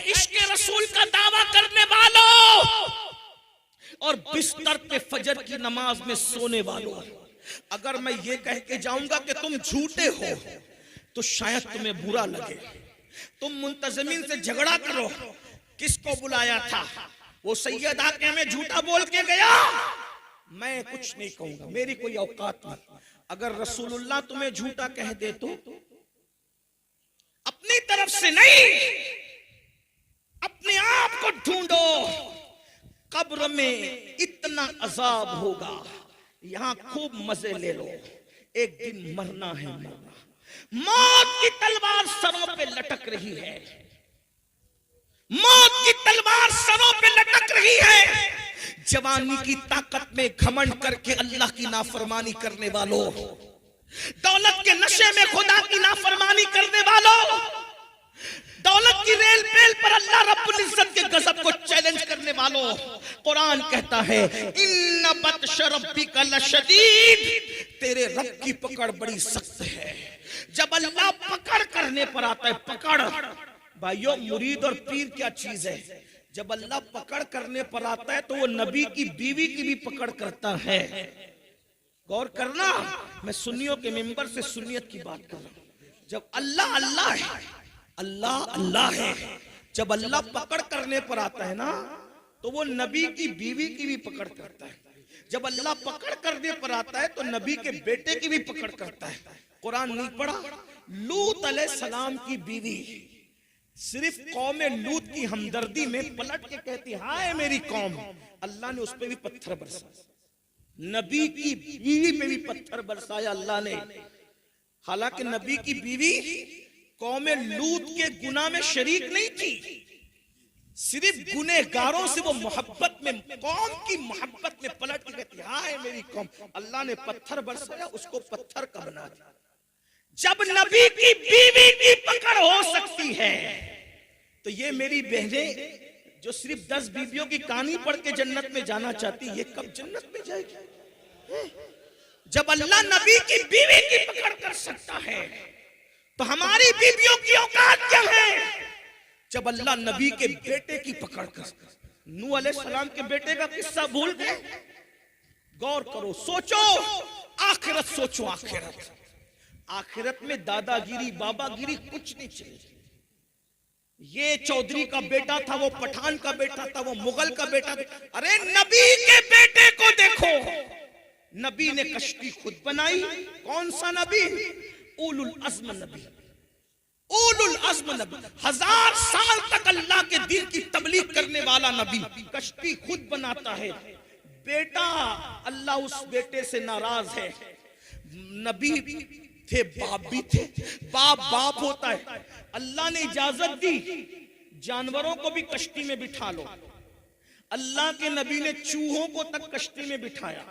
इश्क रसूल का दावा करने वालों और बिस्तर पे फजर की नमाज में सोने वालों, अगर मैं ये कह के जाऊंगा कि तुम झूठे हो तो शायद तुम्हें बुरा लगे। तुम मुंतजमीन से झगड़ा करो, किसको बुलाया था? वो सैयद आके हमें झूठा बोल के गया, मैं कुछ नहीं कहूंगा, मेरी कोई औकात नहीं। अगर रसूलुल्लाह तुम्हें झूठा कह दे तो अपनी तरफ से नहीं, अपने आप को ढूंढो। कब्र में इतना अजाब होगा, यहां खूब मजे ले लो, एक दिन मरना है मरना। मौत की तलवार सरों पे लटक रही है, मौत की तलवार सरों पे लटक रही है। जवानी की ताकत में घमंड करके अल्लाह की नाफरमानी करने वालों, दौलत के नशे में खुदा की नाफरमानी करने वालों, दौलत की रेल पेल पर अल्लाह रब्बुल इज्जत के गजब को चैलेंज करने वालों, कुरान कहता है इन्ना बत्श रब्बिका लशदीद, तेरे रब की पकड़ बड़ी सख्त है। जब अल्लाह पकड़ करने पर आता है, पकड़ भाइयों, मुरीद और पीर क्या चीज है? जब अल्लाह पकड़ करने पर आता है तो वो नबी की बीवी की भी पकड़ करता है। गौर करना, मैं सुन्नियों के मिंबर से सुन्नियत की बात कर रहा हूं। जब अल्लाह अल्लाह है, अल्लाह अल्लाह है, जब अल्लाह पकड़ करने पर आता है ना तो वो नबी की बीवी की भी पकड़ करता है। जब अल्लाह पकड़ करने पर आता है तो नबी के बेटे की भी पकड़ करता है। कुरान नहीं पढ़ा? लूत अलैहिस्सलाम की बीवी सिर्फ कौम लूत की हमदर्दी में पलट के कहती हाय मेरी कौम, अल्लाह ने उस पे भी पत्थर बरसाया, नबी की बीवी पे भी पत्थर बरसाया अल्लाह ने। हालांकि नबी की बीवी कौम लूत के गुनाह में शरीक नहीं थी, सिर्फ गुनहगारों से वो मोहब्बत में, कौम की मोहब्बत में पलट के कहती हाय मेरी कौम, अल्लाह ने पत्थर बरसाया, उसको पत्थर का बना दिया। जब नबी की बीवी की पकड़ हो सकती है तो ये मेरी बहनें जो सिर्फ 10 बीवियों की कहानी पढ़ के जन्नत में जाना चाहती, ये कब जन्नत में जाएगी? जब अल्लाह नबी की बीवी की पकड़ कर सकता है तो हमारी बीवियों की औकात क्या है? जब अल्लाह नबी के बेटे की पकड़ कर, नूह अलैहिस्सलाम के बेटे का किस्सा भूल गए? गौर करो, सोचो, आखिरत सोचो, आखिरत। आखिरत में दादागिरी बाबागिरी कुछ नहीं चाहिए। ये चौधरी का बेटा था, वो पठान का बेटा था, वो मुगल का बेटा था। अरे नबी के बेटे को देखो, नबी ने कश्ती खुद बनाई। कौन सा नबी? उलुल अज़्म नबी, उलुल अज़्म नबी, 1000 साल तक अल्लाह के दीन की तबलीग करने वाला नबी कश्ती खुद बनाता है। बेटा, अल्लाह उस बेटे से नाराज है। नबी थे, बाप भी थे, बाप बाप होता है। अल्लाह ने इजाजत दी जानवरों को भी कश्ती में बिठा लो। अल्लाह के नबी ने चूहों को तक कश्ती में बिठाया,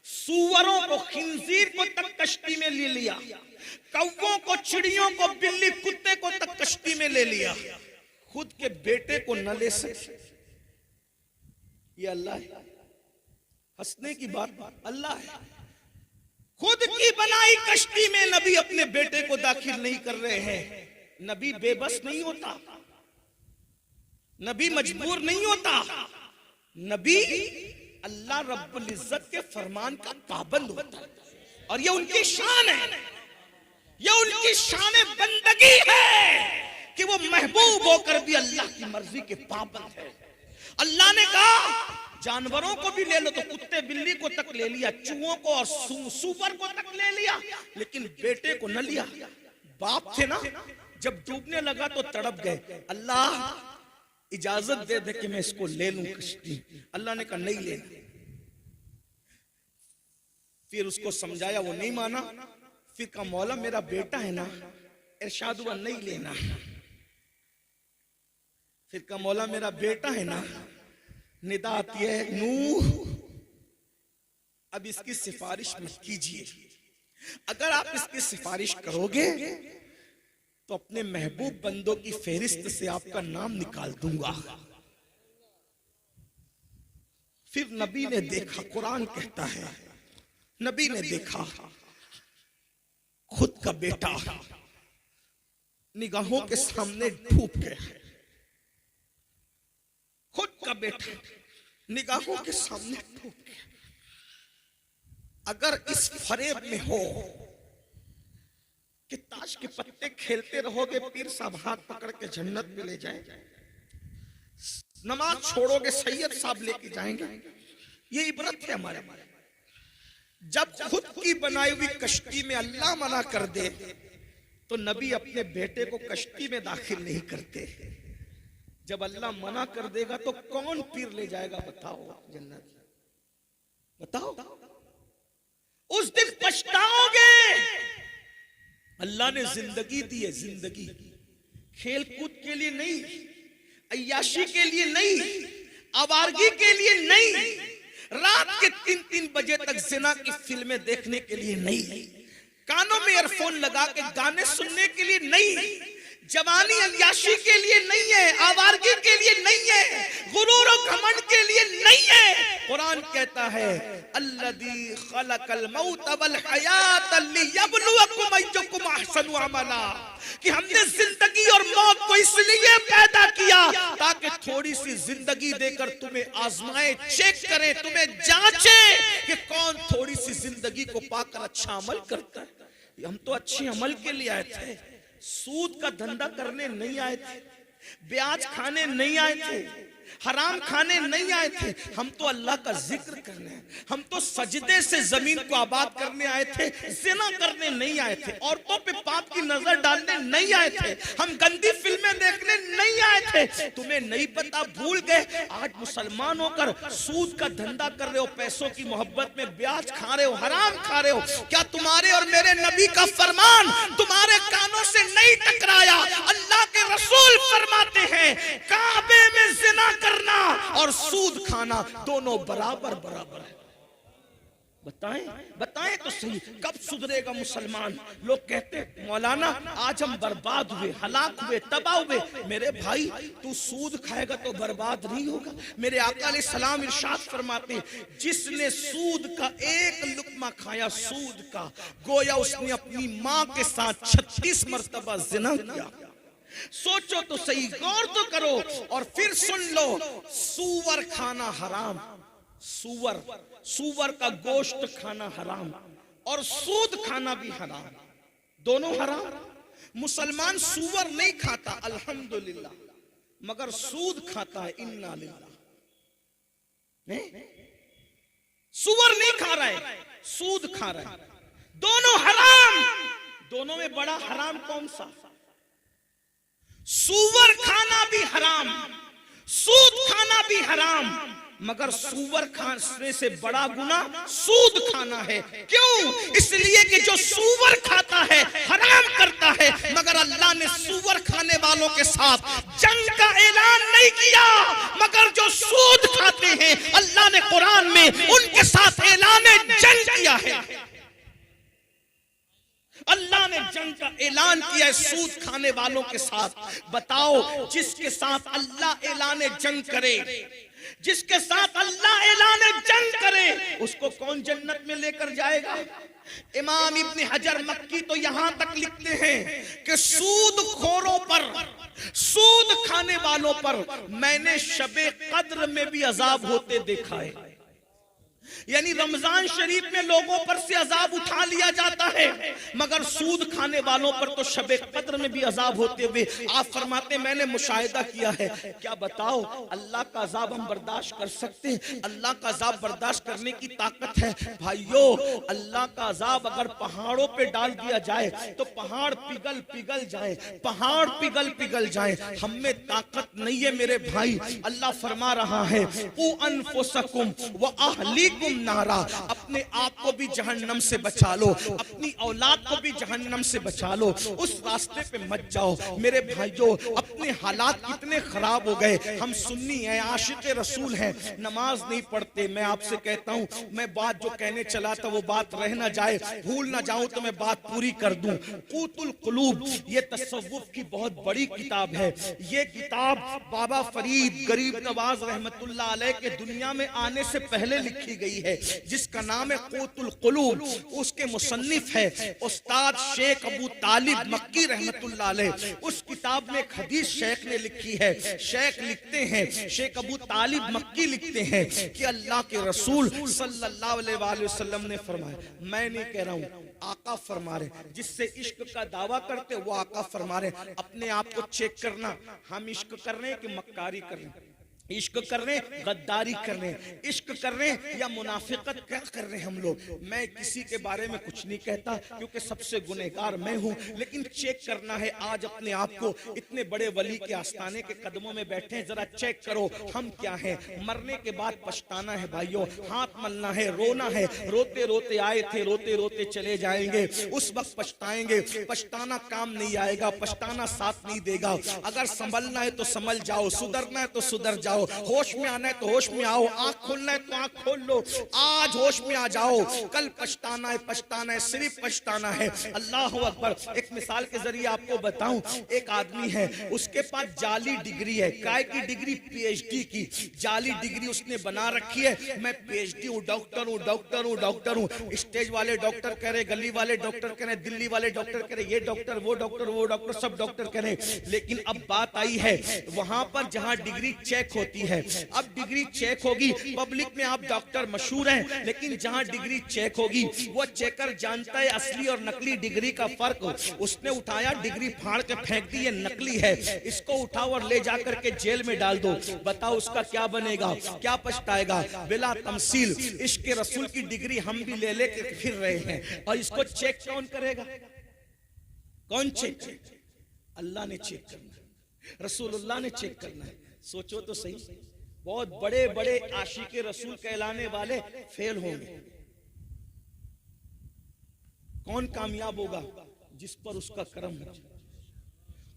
सूअरों को, खिंजीर को तक कश्ती में ले लिया, कौवों को, चिड़ियों को, बिल्ली कुत्ते को तक कश्ती में ले लिया। खुद के बेटे को न ले सके, ये अल्लाह है? हंसने की बात अल्लाह है। खुद की बनाई कश्ती में नबी अपने बेटे को दाखिल नहीं कर रहे हैं। नबी बेबस नहीं होता, नबी मजबूर नहीं होता, नबी अल्लाह रब्बुल इज्जत के फरमान का पाबंद होता है। और ये उनकी शान है, ये उनकी शान बंदगी है कि वो महबूब होकर भी अल्लाह की मर्जी के पाबंद है। अल्लाह ने कहा जानवरों को भी ले लो, तो कुत्ते बिल्ली को तक ले लिया, चूहों को और सूअर को तक ले लिया, लेकिन बेटे को न लिया। बाप थे ना, जब डूबने लगा तो तड़प गए, अल्लाह इजाजत दे दे कि मैं इसको ले लूं कश्ती। अल्लाह ने कहा नहीं लेना। फिर उसको समझाया, वो नहीं माना। फिर कहा मौला मेरा बेटा है ना, इरशाद हुआ नहीं लेना। फिर कहा मौला मेरा बेटा है ना, निदा आती है नूह अब इसकी सिफारिश मत कीजिए, अगर आप इसकी सिफारिश करोगे तो अपने महबूब बंदों की फेहरिस्त से आपका नाम निकाल दूंगा। फिर नबी ने देखा, कुरान कहता है नबी ने देखा खुद का बेटा निगाहों के सामने डूब गया। का बेटा निगाहों के सामने टूट गया। अगर इस फरेब में हो कि ताश के पत्ते खेलते रहोगे, पीर साहब हाथ पकड़ के जन्नत में ले जाएंगे, नमाज छोड़ोगे सैयद साहब लेके जाएंगे, ये इबरत है हमारे। जब खुद की बनाई हुई कश्ती में अल्लाह मना कर दे तो नबी अपने बेटे को कश्ती में दाखिल नहीं करते। जब अल्लाह मना कर देगा तो कौन पीर ले जाएगा बताओ जन्नत? बताओ, उस दिन पछताओगे। अल्लाह ने जिंदगी दी है, जिंदगी खेल कूद के लिए नहीं, अय्याशी के लिए नहीं, आवारगी के लिए नहीं, रात के 3-3 बजे तक जिना की फिल्में देखने के लिए नहीं, कानों में ईयरफोन लगा के गाने सुनने के लिए नहीं, जवानी अय्याशी के लिए नहीं है, आवारगी के लिए नहीं है, गुरूर और घमंड के लिए नहीं है। कुरान कहता है अल्लज़ी खलक़ल मौत वल हयात लियब्लुवकुम अय्युकुम अहसनु अमला, कि हमने जिंदगी और मौत को इसलिए पैदा किया ताकि थोड़ी सी जिंदगी देकर तुम्हें आजमाए, चेक करे, तुम्हें जांचे कि कौन थोड़ी सी जिंदगी को पाकर अच्छा अमल करता है। हम तो अच्छे अमल के लिए आए थे, सूद का धंधा करने नहीं आए थे, ब्याज खाने नहीं आए थे, हराम खाने नहीं आए थे। हम तो अल्लाह का जिक्र करने, हम तो सजदे से जमीन को आबाद करने आए थे, जिना करने नहीं आए थे, औरतों पे पाप की नजर डालने नहीं आए थे, हम गंदी फिल्में देखने नहीं आए थे। तुम्हें नहीं पता, भूल गए। आज मुसलमान होकर सूद का धंधा कर रहे हो, पैसों की मोहब्बत में ब्याज खा रहे हो, हराम खा रहे हो। क्या तुम्हारे और मेरे नबी का फरमान तुम्हारे कानों से नहीं टकराया? अल्लाह के रसूल फरमाते हैं काबे में जिना करना और सूद खाना दोनों बराबर बराबर है। बताएं बताएं तो सही, कब सुधरेगा मुसलमान? लोग कहते मौलाना आज हम बर्बाद हुए, हलाक हुए, तबाह हुए। मेरे भाई तू सूद खाएगा तो बर्बाद नहीं होगा। मेरे आका अलैहिस्सलाम इरशाद फरमाते जिसने सूद का एक लुकमा खाया, सूद का, गोया उसने अपनी माँ के साथ 36 मर्तबा जिना किया। सोचो तो सही, गौर तो करो और फिर सुन लो। सूअर खाना हराम, सूअर का गोश्त खाना हराम और सूद खाना भी हराम, दोनों हराम। मुसलमान सूअर नहीं खाता अल्हम्दुलिल्लाह, मगर सूद खाता है, इन्ना लिल्लाह। सूअर नहीं खा रहा है, सूद खा रहा है, दोनों हराम। दोनों में बड़ा हराम कौन सा? सूअर खाना भी हराम, सूद खाना भी हराम, मगर सूअर खाने से बड़ा गुना सूद खाना है। क्यों? इसलिए कि जो सूअर खाता है हराम करता है, मगर अल्लाह ने सूअर खाने वालों के साथ जंग का ऐलान नहीं किया, मगर जो सूद खाते हैं अल्लाह ने कुरान में उनके साथ ऐलान जंग किया है। अल्लाह ने जंग का ऐलान किया है सूद खाने वालों के साथ। बताओ, जिसके साथ अल्लाह ऐलान जंग करे, जिसके साथ अल्लाह ऐलान जंग करे, उसको कौन जन्नत में लेकर जाएगा? इमाम इब्न हजर मक्की तो यहां तक लिखते हैं कि सूद खोरों पर, सूद खाने वालों पर मैंने शबे कद्र में भी अजाब होते देखा है। यानी रमजान शरीफ में लोगों पर से अजाब उठा लिया जाता है, मगर सूद खाने वालों पर तो शबे कद्र में भी अजाब होते हुए आप फरमाते मैंने मुशाहिदा किया है। क्या बताओ, अल्लाह का अजाब हम बर्दाश्त कर सकते हैं? अल्लाह का अजाब बर्दाश्त करने की ताकत है? भाइयों, अल्लाह का अजाब अगर पहाड़ों पे डाल दिया जाए तो पहाड़ पिघल पिघल जाए, पहाड़ पिघल पिघल जाए। हम में ताकत नहीं है मेरे भाई। अल्लाह फरमा रहा है उ अनफुसकुम व अहलीकुम नारा, अपने आप को भी जहन्नम से बचा लो, अपनी औलाद को भी जहन्नम से बचा लो। उस रास्ते पे मत जाओ मेरे भाइयों। अपने हालात कितने खराब हो गए। हम सुन्नी हैं, आशिक रसूल हैं, नमाज नहीं पढ़ते। मैं आपसे कहता हूँ, मैं बात जो कहने चला था वो बात रह ना जाए, भूल ना जाऊं तो मैं बात पूरी कर दूं। कूतुल कुलूब ये तसव्वुफ की बहुत बड़ी किताब है। ये किताब बाबा फरीद गरीब नवाज रहमतुल्लाह अलैह के दुनिया में आने से पहले लिखी गई है, जिसका नाम है क़ूतुल क़ुलूब। उसके मुसन्निफ है उस्ताद शेख अबू तालिब मक्की रहमतुल्लाह अलैह। उस किताब में एक हदीस शेख ने लिखी है। शेख लिखते हैं, शेख अबू तालिब मक्की लिखते हैं कि अल्लाह के रसूल सल्लल्लाहु अलैहि वसल्लम ने फरमाया, मैं नहीं कह रहा हूँ, आका फरमा रहे, जिससे इश्क का दावा करते वो आका फरमा रहे, अपने आप को चेक करना, हम इश्क कर रहे हैं कि मक्कारी कर रहे हैं, इश्क कर रहे हैं गद्दारी कर रहे हैं, इश्क कर रहे हैं या मुनाफिकत क्या कर रहे हैं हम लोग। मैं किसी के बारे में कुछ नहीं कहता क्योंकि सबसे गुनहगार मैं हूं, लेकिन चेक करना है आज अपने आप को। इतने बड़े वली के आस्थाने के कदमों में बैठे हैं, जरा चेक करो हम क्या हैं। मरने के बाद पछताना है भाइयों, हाथ मलना है, रोना है। रोते रोते आए थे, रोते रोते चले जाएंगे, उस वक्त पछताएंगे। पछताना काम नहीं आएगा, पछताना साथ नहीं देगा। अगर संभलना है तो संभल जाओ, सुधरना है तो सुधर जाओ, होश में आना है तो होश में आओ, आंख खोलना है तो आंख खोल लो, आज होश में आ जाओ। कल पछताना है, पछताना है, सिर्फ पछताना है। अल्लाह अकबर। एक मिसाल के जरिए आपको बताऊं, एक आदमी है, उसके पास जाली डिग्री है। काय की डिग्री? पीएचडी की जाली डिग्री उसने बना रखी है। मैं पीएचडी हूं, डॉक्टर हूं, डॉक्टर हूं, डॉक्टर हूं। स्टेज वाले डॉक्टर कह रहे, गली वाले डॉक्टर कह रहे, दिल्ली वाले डॉक्टर कह रहे, ये डॉक्टर वो डॉक्टर वो डॉक्टर, सब डॉक्टर कह रहे। लेकिन अब बात आई है वहां पर जहां डिग्री चेक होती है। अब डिग्री चेक होगी, पब्लिक में आप डॉक्टर मशहूर हैं, लेकिन जहां डिग्री चेक होगी वो चेकर जानता है असली और नकली डिग्री का फर्क। उसने उठाया, डिग्री फाड़ के फेंक दी, ये नकली है, इसको उठाओ और ले जाकर के जेल में डाल दो। बताओ उसका क्या बनेगा, क्या पछताएगा? बिला तमसील इश्क के रसूल की डिग्री हम भी ले लेके फिर रहे हैं, और इसको चेक कौन करेगा? कौन चेक? अल्लाह ने चेक करना है, रसूलुल्लाह ने चेक करना है। सोचो तो सही, बहुत बड़े बड़े आशिके रसूल कहलाने वाले फेल होंगे। कौन कामयाब होगा? जिस पर उसका करम हो।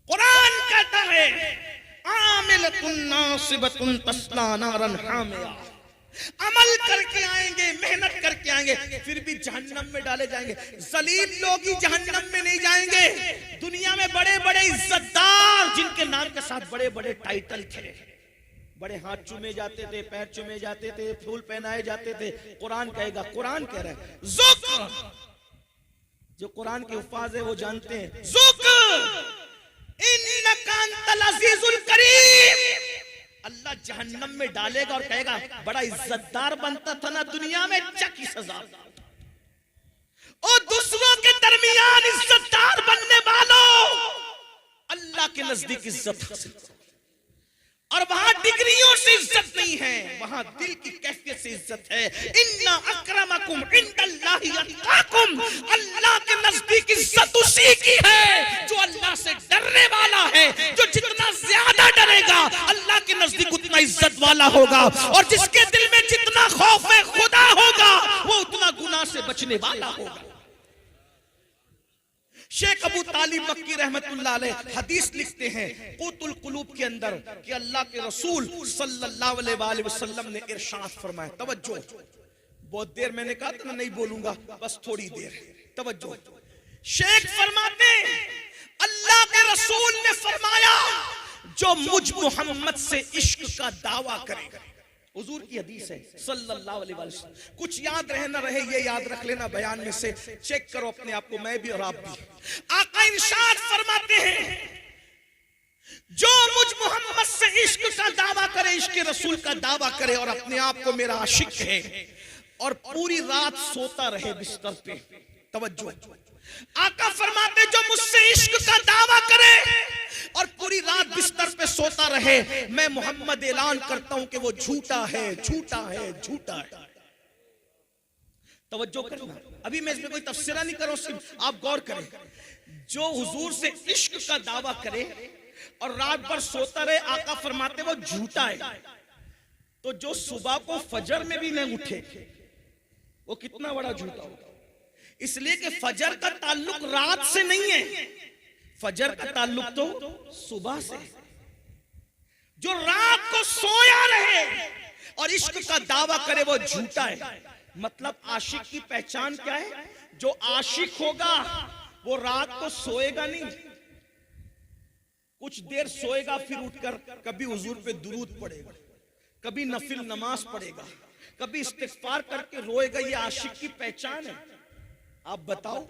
कुरान कहता है आमिलतुन नासिबतुन तस्ला नारन हामिया, अमल करके आएंगे, मेहनत करके आएंगे, फिर भी जहन्नम में डाले जाएंगे। जलील लोग ही जहन्नम में नहीं जाएंगे। दुनिया में बड़े बड़े इज्जतदार जिनके नाम के साथ बड़े बड़े टाइटल थे, बड़े हाथ चूमे जाते थे, पैर चूमे जाते थे, फूल पहनाए जाते थे। कुरान कहेगा, कुरान कह रहा है ज़ुक, जो कुरान के उफाज है वो जानते हैं, ज़ुक इन्नका अंतल अज़ीज़ुल करीम। अल्लाह जहन्नम में डालेगा और कहेगा बड़ा इज्जतदार बनता था ना दुनिया में, चकी सजा। और दूसरों के दरमियान इज्जतदार बनने वालों, अल्लाह के नजदीक इज्जत हासिल करो। और वहां डिग्रियों से इज्जत नहीं है, वहां दिल की कैफियत से इज्जत है। इन्ना अक्रमकुम इंदल्लाहि अत्काकुम, अल्लाह के नजदीक इज्जत उसी की है जो अल्लाह से डरने वाला है। जो जितना ज्यादा डरेगा अल्लाह के नजदीक उतना इज्जत वाला होगा, और जिसके दिल में जितना खौफ है खुदा होगा वो उतना गुनाह से बचने वाला होगा। शेख अबू तालिब मक्की रहमतुल्लाह अलैह हदीस लिखते हैं क़ूतुल क़ुलूब के अंदर कि अल्लाह के रसूल सल्लल्लाहु अलैहि वसल्लम ने इरशाद फरमाया, तवज्जो, बहुत देर मैंने कहा था ना नहीं बोलूंगा, बस थोड़ी देर, तवज्जो। शेख फरमाते अल्लाह के रसूल ने फरमाया जो मुझ मोहम्मद से इश्क का दावा करेगा, हुजूर की हदीस है सल्लल्लाहु अलैहि वसल्लम। कुछ याद रहे ना रहे ये याद रख लेना, बयान में से चेक करो अपने आप को, मैं भी और आप भी। आका इरशाद फरमाते हैं जो मुझ मोहम्मद से इश्क का दावा करे, इश्क रसूल का दावा करे और अपने आप को मेरा आशिक है और पूरी रात सोता रहे बिस्तर पे, तवज्जो, आका फरमाते जो मुझसे इश्क का दावा करे और पूरी रात बिस्तर पे सोता रहे, मैं मोहम्मद ऐलान करता हूं कि वो झूठा है, झूठा है, झूठा है। तवज्जो करना, अभी मैं इसमें कोई तफसीरा नहीं कर रहा हूं, सिर्फ आप गौर करें। जो हुजूर से इश्क का दावा करे और रात भर सोता रहे, आका फरमाते वो झूठा है। तो जो सुबह को फजर में भी नहीं उठे वो कितना बड़ा झूठा होगा। इसलिए कि फजर का ताल्लुक रात से नहीं है, फजर का ताल्लुक तो सुबह से। जो रात को सोया रहे और इश्क का दावा करे वो झूठा है। मतलब आशिक की पहचान क्या है? जो आशिक होगा वो रात को सोएगा नहीं, कुछ देर सोएगा फिर उठकर कभी हुजूर पे दुरूद पड़ेगा, कभी नफिल नमाज पढ़ेगा, कभी इस्तिग़फ़ार करके रोएगा। ये आशिक की पहचान है? आप बताओ।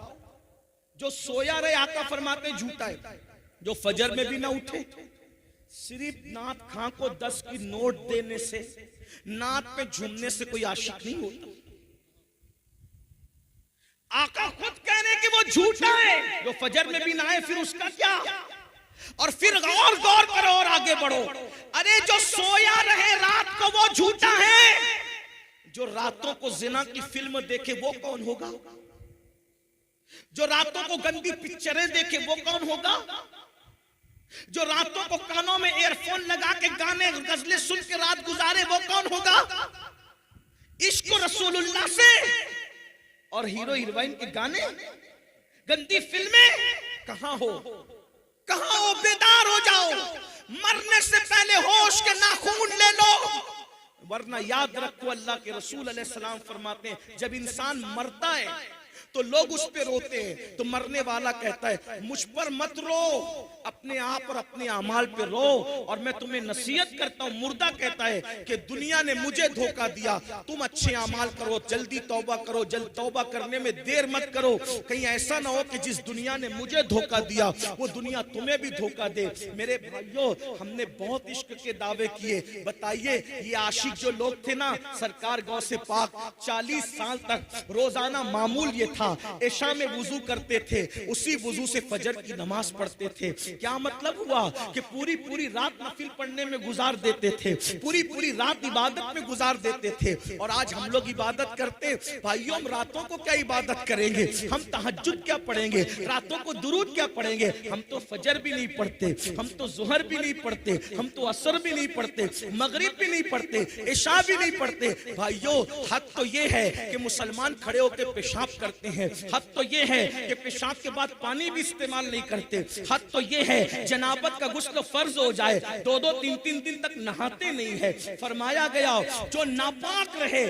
जो सोया रहे, आका फरमाते हैं झूठा है। जो फजर में भी ना उठे, सिर्फ नात खां को 10 की नोट देने से, नात पे झूमने से कोई आशिक नहीं होता। आका खुद कह रहे कि वो झूठा है। जो फजर में भी ना आए, फिर उसका क्या? और फिर और गौर करो और आगे बढ़ो। अरे जो सोया रहे रात को, वो झूठा है। जो रातों को जिना की फिल्म देखे, वो कौन होगा? जो रातों को गंदी पिक्चरें देखे, वो कौन होगा? जो रातों को कानों में एयरफोन लगा के गाने गजलें सुन के रात गुजारे, वो कौन होगा? इश्क रसूलुल्लाह से और हीरो हीरोइन के गाने, गंदी फिल्में कहां हो? कहां हो? बेदार हो जाओ। मरने से पहले होश के नाखून ले लो, वरना याद रखो अल्लाह के रसूल अलैहिस्सलाम फरमाते हैं, जब इंसान मरता है तो लोग उस पे रोते हैं, तो मरने वाला कहता है मुझ पर मत रो, अपने आप और अपने अमाल पे रो। और मैं तुम्हें नसीहत करता हूं, मुर्दा कहता है कि दुनिया ने मुझे धोखा दिया, तुम अच्छे अमाल करो, जल्दी तौबा करो, जल्द तौबा करने में देर मत करो। कहीं ऐसा ना हो कि जिस दुनिया ने मुझे धोखा दिया, वो दुनिया तुम्हें भी धोखा दे। मेरे भाइयों, हमने बहुत इश्क के दावे किए। बताइए, ये आशिक जो लोग थे ना, सरकार गौसे पाक 40 साल तक रोजाना मामूल ये था, ऐशा में वुजू करते थे, उसी वुजू से फजर की नमाज पढ़ते थे। क्या मतलब हुआ कि पूरी पूरी रात नफिल पढ़ने में गुजार देते थे, पूरी पूरी रात इबादत में गुजार देते थे। और आज हम लोग इबादत करते, भाइयों हम रातों को क्या इबादत करेंगे? हम तहज्जुद क्या पढ़ेंगे? रातों को दुरूद क्या पढ़ेंगे? हम तो फजर भी नहीं पढ़ते, हम तो जुहर भी नहीं पढ़ते, हम तो असर भी नहीं पढ़ते, मगरिब भी नहीं पढ़ते, इशा भी नहीं पढ़ते। भाइयों, हक तो ये है कि मुसलमान खड़े होकर पेशाब करते हैं, हद तो ये है कि पेशाब के बाद पानी भी इस्तेमाल नहीं करते, हद तो ये है जनाबत का गुस्ल फर्ज हो जाए, 2-2, 3-3 दिन तक नहाते नहीं है। फरमाया गया जो नापाक रहे,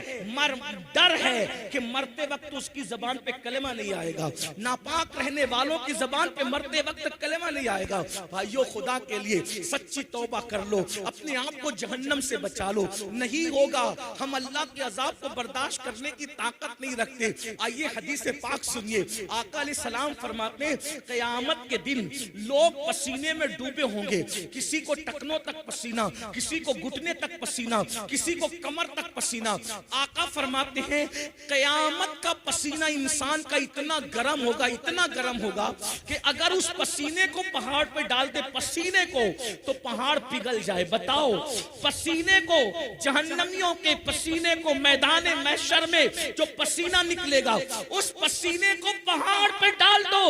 डर है कि मरते वक्त उसकी जबान पे कलेमा नहीं आएगा। नापाक रहने वालों की जबान पे मरते वक्त कलेमा नहीं आएगा। भाइयों, खुदा के लिए सच्ची तौबा कर लो, अपने आप को जहन्नम से बचा लो। नहीं होगा, हम अल्लाह के अजाब को बर्दाश्त करने की ताकत नहीं रखते। आइए हदीस पाक सुनिए। आका अलैहिस्सलाम फरमाते हैं, क़यामत के दिन लोग पसीने में डूबे होंगे, किसी को टखनों तक पसीना, किसी को घुटने तक पसीना, किसी को कमर तक पसीना। आका फरमाते हैं क़यामत का पसीना इंसान का इतना गर्म होगा, इतना गर्म होगा कि अगर उस पसीने को पहाड़ पे डाल दे, पसीने को, तो पहाड़ पिघल जाए। बताओ, पसीने को, जहन्नमियों के पसीने को मैदान महशर में जो पसीना निकलेगा, उस पसीने को पहाड़ पे डाल दो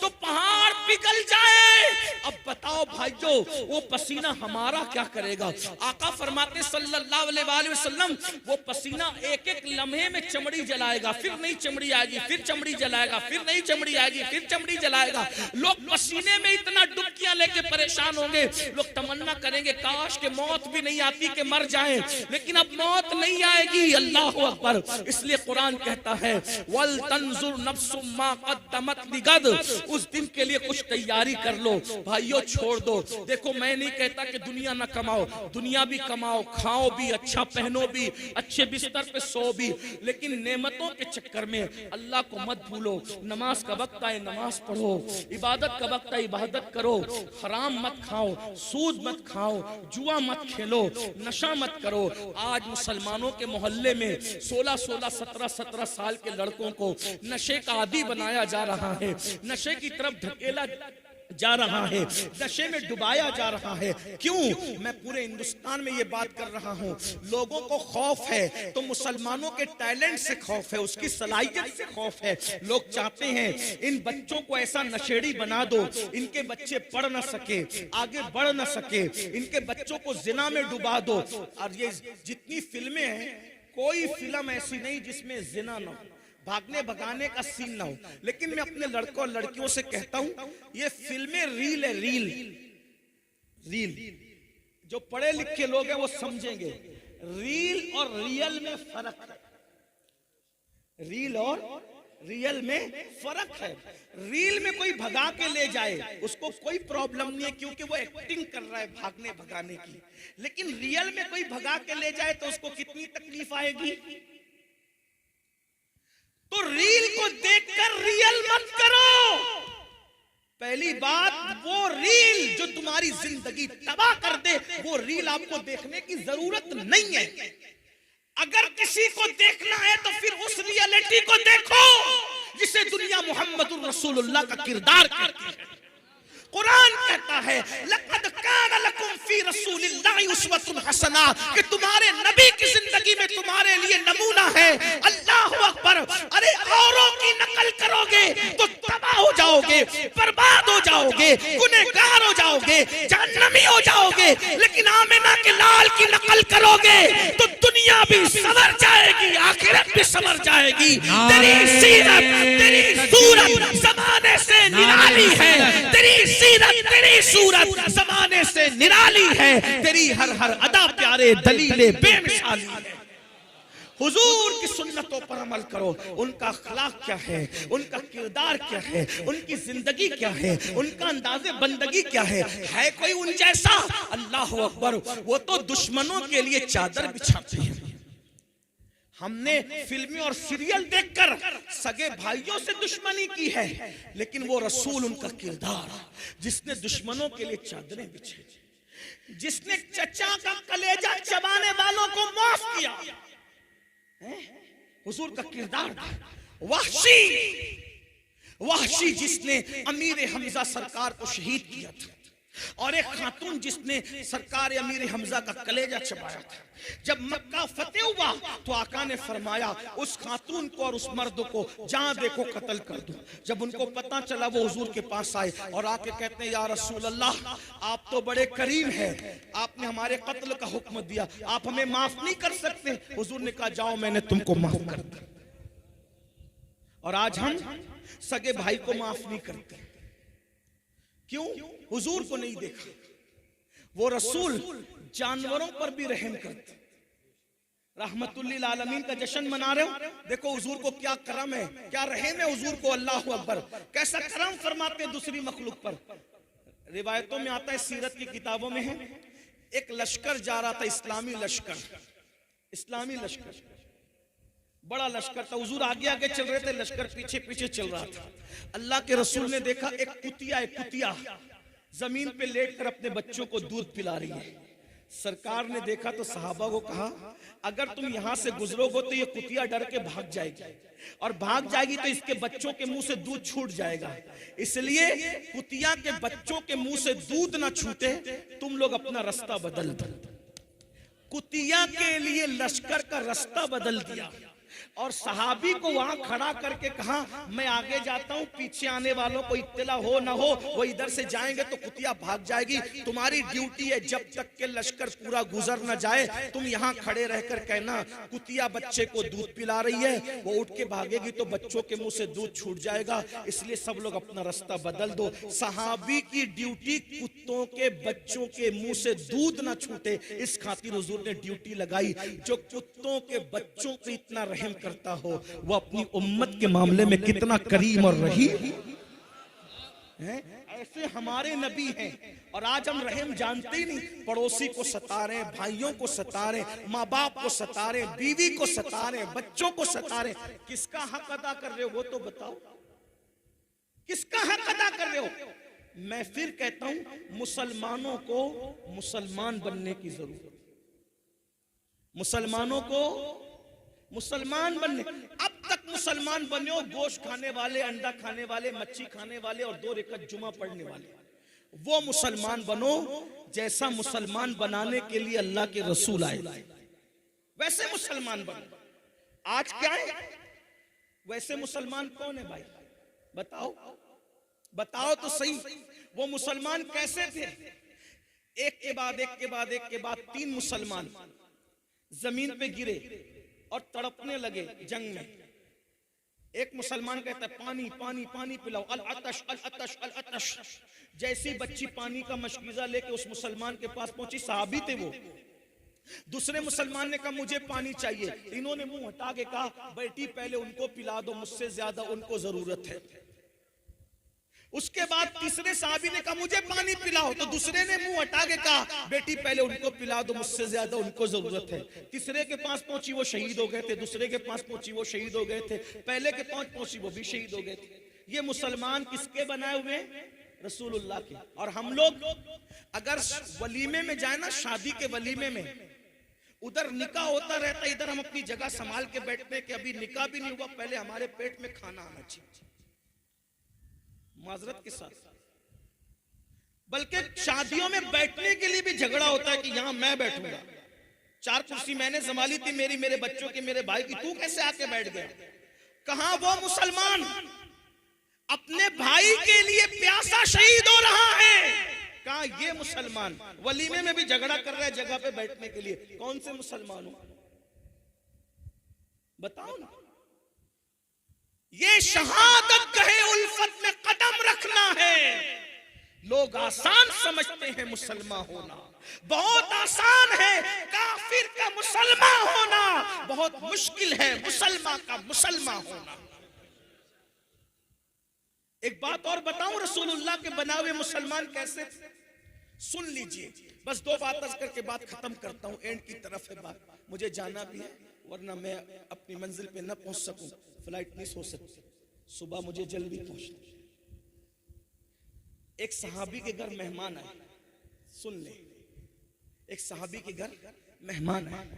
तो पहाड़ पिघल जाए। अब बताओ भाइयों, वो पसीना हमारा क्या करेगा? आका फरमाते सल्लल्लाहु अलैहि वसल्लम, वो पसीना एक एक लम्हे में चमड़ी जलाएगा, फिर नई चमड़ी आएगी, फिर चमड़ी जलाएगा, फिर नई चमड़ी आएगी, फिर चमड़ी जलाएगा। लोग पसीने में इतना डुबकियां लेके परेशान होंगे, लोग तमन्ना करेंगे काश के मौत भी नहीं आती कि मर जाएं, लेकिन अब मौत नहीं आएगी। अल्लाहु अकबर। इसलिए कुरान कहता है वल तंजुर नफ्सुम मा क़द्दमत लिगद, उस दिन के लिए कुछ तैयारी कर लो। भाइयों, छोड़ दो। देखो, मैं नहीं कहता कि दुनिया ना कमाओ, दुनिया भी कमाओ, खाओ भी, अच्छा पहनो भी, अच्छे बिस्तर पे सो भी, लेकिन नेमतों के चक्कर में अल्लाह को मत भूलो। नमाज का वक्त आए नमाज पढ़ो, इबादत का वक्त आए इबादत करो, हराम मत खाओ, सूद मत खाओ, जुआ मत खेलो, नशा मत करो। आज मुसलमानों के मोहल्ले में 16-16, 17-17 साल के लड़कों को नशे का आदी बनाया जा रहा है, नशे की तरफ धकेला जा रहा है, नशे में डुबाया जा रहा है। क्यों? मैं पूरे हिंदुस्तान में ये बात कर रहा हूँ। लोगों को खौफ है तो मुसलमानों के टैलेंट से खौफ है, उसकी सलाहियत से खौफ है। लोग चाहते हैं इन बच्चों को ऐसा नशेड़ी बना दो, इनके बच्चे पढ़ ना सके, आगे बढ़ ना सके, इनके बच्चों को जिना में डुबा दो। और ये जितनी फिल्में हैं, कोई फिल्म ऐसी नहीं जिसमें जिना ना हो, भागने भगाने का सीन ना हो। लेकिन मैं अपने लड़कों और लड़कियों से कहता हूं, ये फिल्में रील है, रील रील। जो पढ़े लिखे लोग हैं वो समझेंगे, रील और रियल में फर्क है। रील और रियल में फर्क है। रील में कोई भगा के ले जाए उसको कोई प्रॉब्लम नहीं है, क्योंकि वो एक्टिंग कर रहा है भागने भगाने की। लेकिन रियल में कोई भगा के ले जाए तो उसको कितनी तकलीफ आएगी। तो रील को देखकर रियल मत करो। पहली बात, वो रील जो तुम्हारी जिंदगी तबाह कर दे, वो रील आपको देखने की जरूरत नहीं है। अगर किसी को देखना है तो फिर उस रियलिटी को देखो जिसे दुनिया मोहम्मदुर रसूलुल्लाह का किरदार करती है। कुरान कहता है लक़द कान लकुम फी रसूलिल्लाहि उस्वतुन हसना, कि तुम्हारे नबी की जिंदगी में तुम्हारे लिए नमूना है। अल्लाह अकबर। अरे औरों की नकल करोगे तो तबाह हो जाओगे, बर्बाद हो जाओगे, गुनहगार हो जाओगे, जहन्नमी हो जाओगे। लेकिन आमिना के लाल की नकल करोगे तो दुनिया भी संवर जाएगी, आखिरत भी संवर जाएगी। तेरी सीरत, तेरी सूरत जमाने से निराली है, तेरी सीरत, तेरी सूरत जमाने से निराली है, तेरी हर हर अदा प्यारे दलीले बेमिसाली है। हुजूर की सुन्नतों पर अमल करो। उनका अखलाक क्या है, उनका किरदार क्या है, उनकी जिंदगी क्या है, उनका अंदाज़े बंदगी क्या है कोई उन जैसा? अल्लाह अकबर। वो तो दुश्मनों के लिए चादर बिछाते हैं। हमने फिल्में और सीरियल देखकर सगे भाइयों से दुश्मनी की है, लेकिन वो रसूल, उनका किरदार, जिसने दुश्मनों के लिए चादरें बिछाई, जिसने चचा का कलेजा चबाने वालों को माफ किया, हुजूर का किरदार। वहशी जिसने अमीर हमजा सरकार को शहीद किया था, और एक खातून जिसने सरकार अमीर हमजा का कलेजा चबाया था। जब मक्का फतेह हुआ तो आका ने फरमाया उस खातून को और उस मर्द को जहां देखो कत्ल कर दो। जब उनको पता चला वो हुजूर के पास आए और आके कहते हैं या रसूल अल्लाह, आप तो बड़े करीम हैं, आपने हमारे कत्ल का हुक्म दिया, आप हमें माफ नहीं कर सकते? हुजूर ने कहा जाओ मैंने तुमको माफ कर दिया। और आज हम सगे भाई को माफ नहीं करते। क्यों? हुजूर को नहीं देखा। वो रसूल जानवरों पर भी रहम करते। रहमतुल्लिल आलमीन का जश्न मना रहे हो, देखो हुजूर को क्या करम है, क्या रहम है हुजूर को। अल्लाह अकबर। कैसा करम फरमाते हैं दूसरी मखलूक पर। रिवायतों में आता है, सीरत की किताबों में है, एक लश्कर जा रहा था, इस्लामी लश्कर, इस्लामी लश्कर, बड़ा लश्कर था। हुजूर आगे आगे चल रहे थे, लश्कर पीछे पीछे चल रहा था। अल्लाह के रसूल ने देखा एक कुतिया जमीन पे लेटकर अपने बच्चों को दूध पिला रही है। सरकार ने देखा तो सहाबा को कहा अगर तुम यहां से गुजरोगे तो ये कुतिया डर के भाग जाएगी, और भाग जाएगी तो इसके बच्चों के मुंह से दूध छूट जाएगा। इसलिए कुतिया के बच्चों के मुंह से दूध ना छूटे, तुम लोग अपना रास्ता बदल दो। कुतिया के लिए लश्कर का रास्ता बदल दिया और सहाबी को वहां खड़ा करके कहा मैं आगे जाता हूं, पीछे आने वालों को इत्तला हो ना हो, वो इधर से जाएंगे तो कुतिया भाग जाएगी। तुम्हारी ड्यूटी है जब तक के लश्कर पूरा गुजर ना जाए, तुम यहाँ खड़े रहकर कहना कुतिया बच्चे को दूध पिला रही है, वो उठ के भागेगी तो बच्चों के मुंह से दूध छूट जाएगा, इसलिए सब लोग अपना रास्ता बदल दो। सहाबी की ड्यूटी कुत्तों के बच्चों के मुंह से दूध ना छूटे, इस खातिर हुजूर ने ड्यूटी लगाई। जो कुत्तों के बच्चों पे इतना रहम करता हो, वो अपनी उम्मत के मामले में कितना करीम और रहीम है। ऐसे हमारे नबी हैं। और आज हम रहम जानते ही नहीं, पड़ोसी को सता रहे, भाइयों को सता रहे, माँ बाप को सता रहे, बीवी को सता रहे, बच्चों को सता रहे। किसका हक अदा कर रहे हो वो तो बताओ, किसका हक अदा कर रहे हो? मैं फिर कहता हूं मुसलमानों को मुसलमान बनने की जरूरत, मुसलमानों को मुसलमान बनने। अब तक मुसलमान बने हो गोश्त खाने वाले, अंडा खाने वाले, मच्छी खाने वाले और 2 रकात जुमा पढ़ने वाले। वो मुसलमान बनो जैसा मुसलमान बनाने के लिए अल्लाह के रसूल आए, वैसे मुसलमान बनो। आज क्या है? वैसे मुसलमान कौन है भाई? बताओ, बताओ तो सही। वो मुसलमान कैसे थे? एक के बाद एक के बाद एक के बाद 3 मुसलमान जमीन पे गिरे और तड़पने लगे जंग में। एक मुसलमान कहता है पानी पानी पानी पिलाओ, अल अतश अल अतश अल अतश। जैसी बच्ची पानी का मशकीजा लेके उस मुसलमान के पास पहुंची, सहाबी थे वो, दूसरे मुसलमान ने कहा मुझे पानी चाहिए। इन्होंने मुंह हटा के कहा बेटी पहले उनको पिला दो, मुझसे ज्यादा उनको जरूरत है। उसके बाद तीसरे साहबी ने कहा मुझे पानी पिलाओ, तो दूसरे ने मुंह हटा के कहा बेटी पहले उनको पिला दो, मुझसे ज्यादा उनको जरूरत है। तीसरे के पास पहुंची वो शहीद हो गए थे, दूसरे के पास पहुंची वो शहीद हो गए थे, पहले के पास पहुंची वो भी शहीद हो गए थे। ये मुसलमान किसके बनाए हुए? रसूलुल्लाह के। और हम लोग अगर वलीमे में जाए ना, शादी के वलीमे में, उधर निकाह होता रहता, इधर हम अपनी जगह संभाल के बैठते हैं कि अभी निकाह भी नहीं हुआ, पहले हमारे पेट में खाना आना चाहिए, माजरत के साथ। बल्कि शादियों में बैठने के लिए भी झगड़ा होता है कि यहां मैं बैठूंगा, 4 कुर्सी मैंने संभाली थी मेरी, मेरे बच्चों की, मेरे भाई की, तू कैसे आके बैठ गया? कहां वो मुसलमान अपने भाई के लिए प्यासा शहीद हो रहा है, कहां ये मुसलमान वलीमे में भी झगड़ा कर रहा है जगह पे बैठने के लिए? कौन से मुसलमान हो बताओ ना। ये शहादत कहे उल्फत में कदम रखना है। लोग आसान समझते हैं मुसलमान होना, बहुत आसान है काफिर का मुसलमान होना, बहुत मुश्किल है मुसलमान का मुसलमान होना। एक बात और बताऊं, रसूलुल्लाह के बनाए हुए मुसलमान कैसे? सुन लीजिए, बस 2 बात अर्ज करके बात खत्म करता हूं, एंड की तरफ है बात, मुझे जाना भी है वरना मैं अपनी मंजिल पे न पहुंच सकूं, फ्लाइट मिस हो सकती, सुबह मुझे जल्दी पहुंचना। एक सहाबी के घर मेहमान आए, सुन ले, एक सहाबी के घर मेहमान आए,